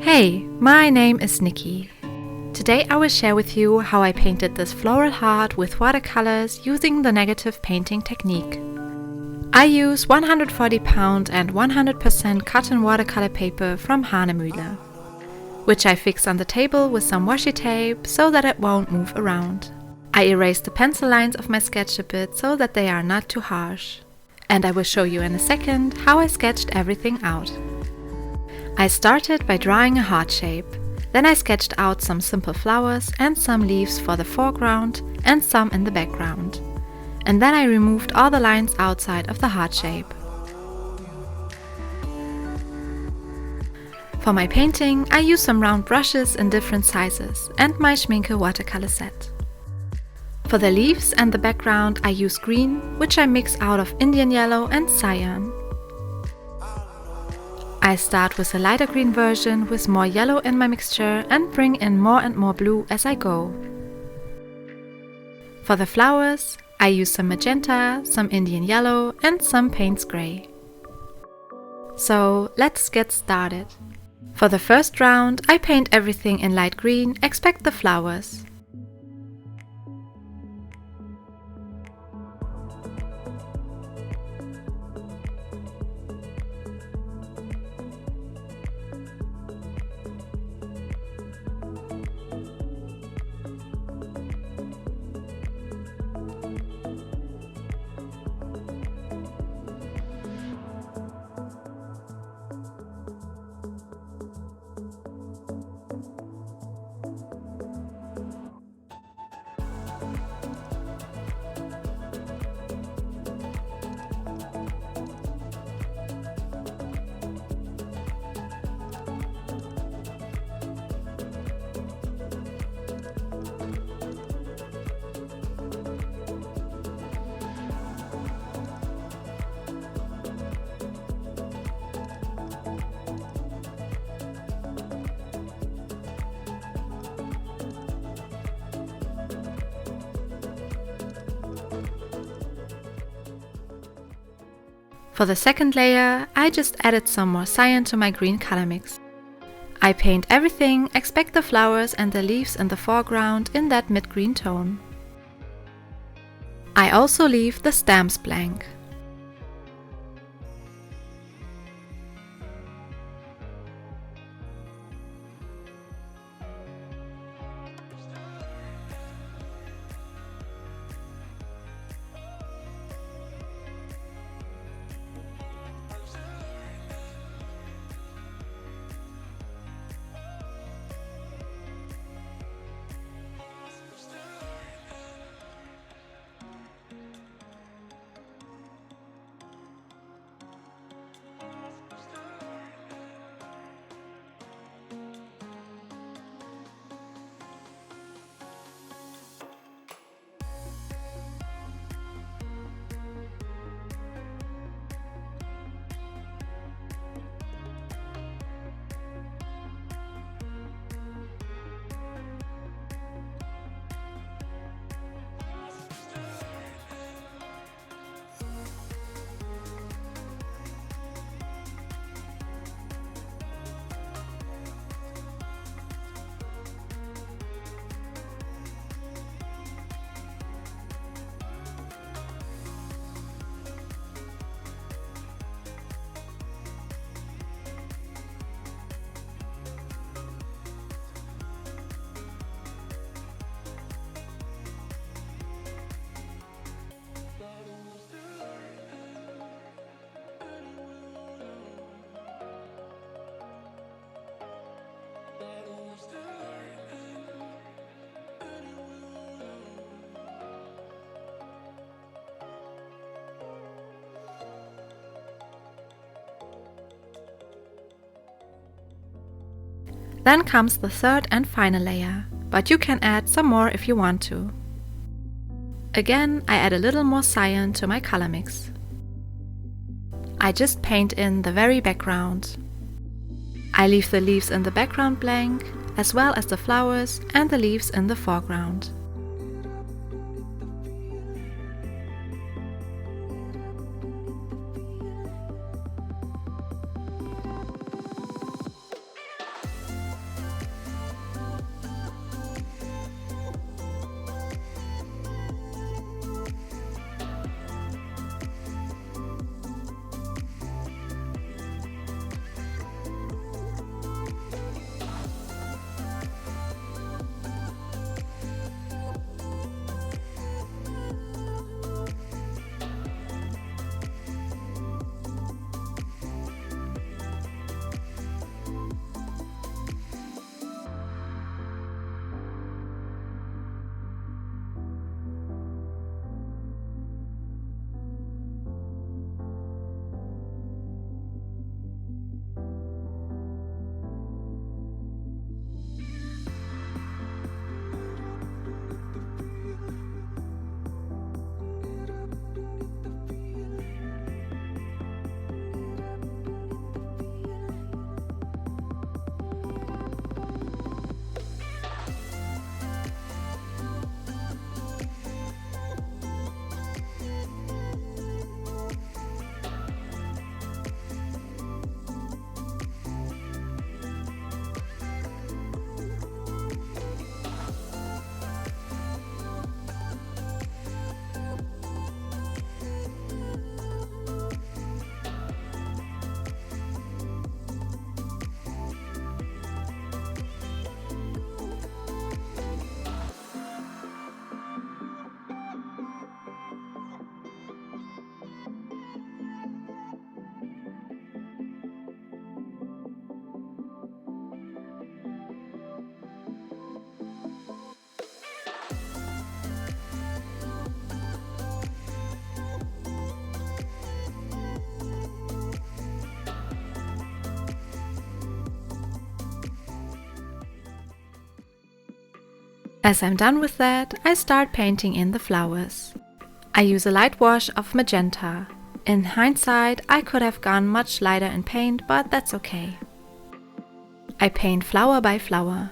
Hey, my name is Nikki. Today I will share with you how I painted this floral heart with watercolors using the negative painting technique. I use 140 pound and 100% cotton watercolor paper from Hanemühle, which I fixed on the table with some washi tape so that it won't move around. I erased the pencil lines of my sketch a bit so that they are not too harsh. And I will show you in a second how I sketched everything out. I started by drawing a heart shape. Then I sketched out some simple flowers and some leaves for the foreground and some in the background. And then I removed all the lines outside of the heart shape. For my painting, I used some round brushes in different sizes and my Schminke watercolor set. For the leaves and the background, I use green, which I mix out of Indian yellow and cyan. I start with a lighter green version with more yellow in my mixture and bring in more and more blue as I go. For the flowers, I use some magenta, some Indian yellow and some Payne's grey. So let's get started. For the first round, I paint everything in light green except the flowers. For the second layer, I just added some more cyan to my green color mix. I paint everything except the flowers and the leaves in the foreground in that mid-green tone. I also leave the stamps blank. Then comes the third and final layer, but you can add some more if you want to. Again, I add a little more cyan to my color mix. I just paint in the very background. I leave the leaves in the background blank, as well as the flowers and the leaves in the foreground. As I'm done with that, I start painting in the flowers. I use a light wash of magenta. In hindsight, I could have gone much lighter in paint, but that's okay. I paint flower by flower.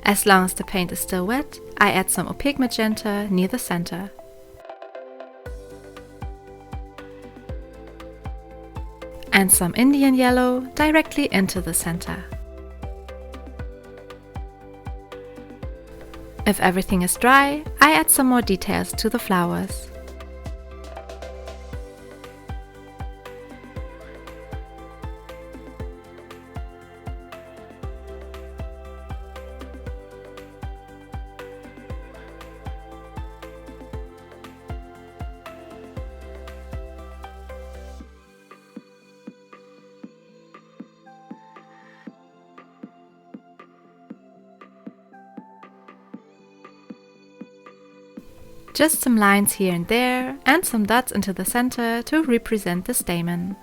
As long as the paint is still wet, I add some opaque magenta near the center. And some Indian yellow directly into the center. If everything is dry, I add some more details to the flowers. Just some lines here and there and some dots into the center to represent the stamen.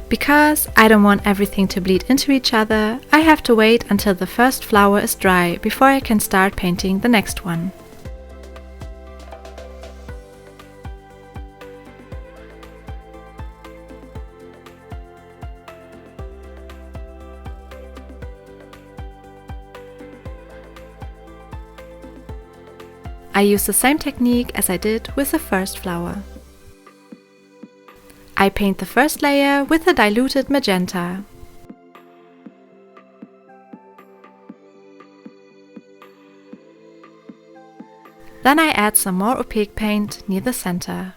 Because I don't want everything to bleed into each other, I have to wait until the first flower is dry before I can start painting the next one. I use the same technique as I did with the first flower. I paint the first layer with a diluted magenta. Then I add some more opaque paint near the center.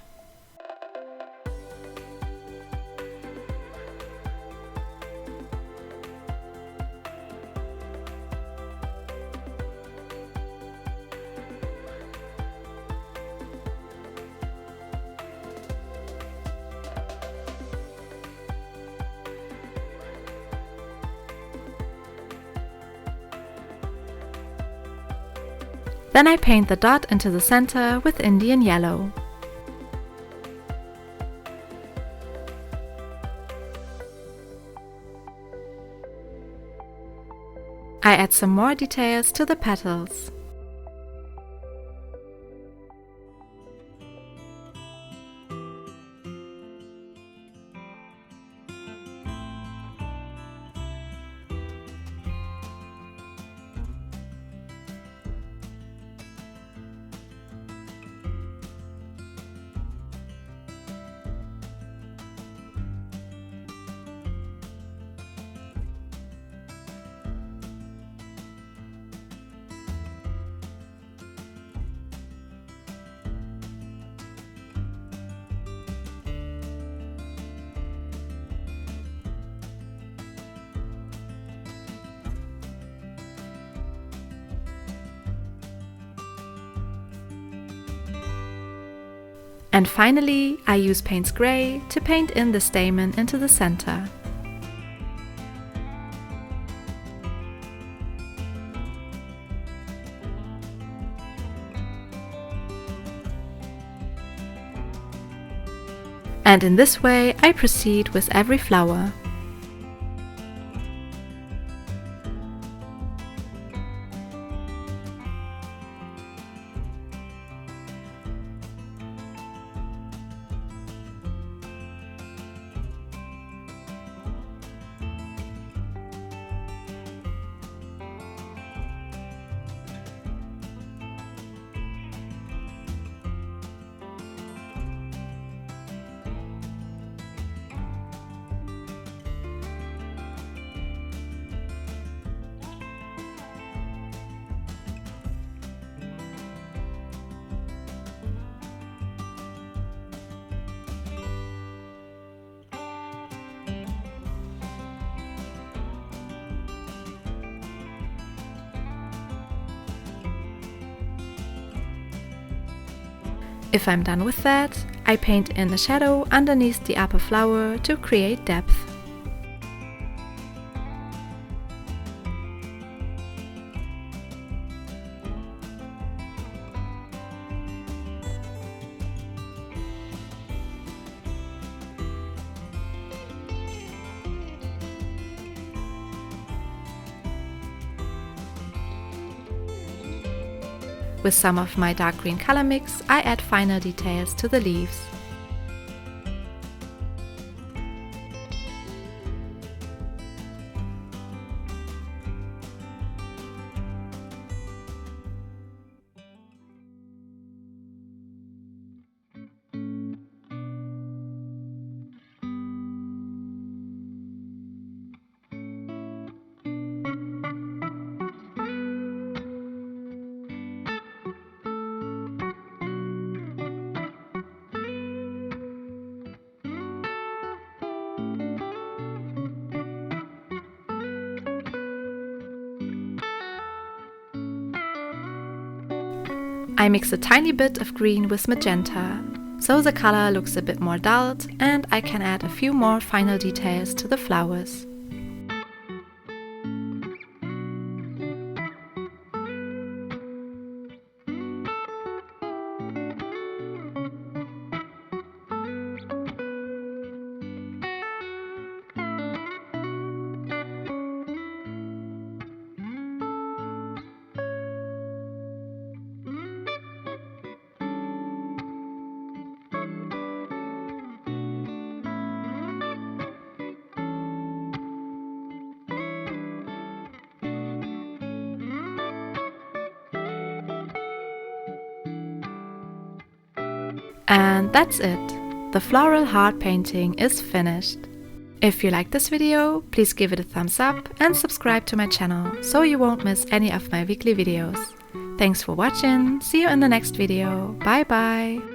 Then I paint the dot into the center with Indian yellow. I add some more details to the petals. And finally, I use Payne's Gray to paint in the stamen into the center. And in this way, I proceed with every flower. If I'm done with that, I paint in a shadow underneath the upper flower to create depth. With some of my dark green color mix, I add final details to the leaves. I mix a tiny bit of green with magenta, so the color looks a bit more dulled and I can add a few more final details to the flowers. And that's it. The floral heart painting is finished. If you like this video, please give it a thumbs up and subscribe to my channel so you won't miss any of my weekly videos. Thanks for watching, see you in the next video, bye bye!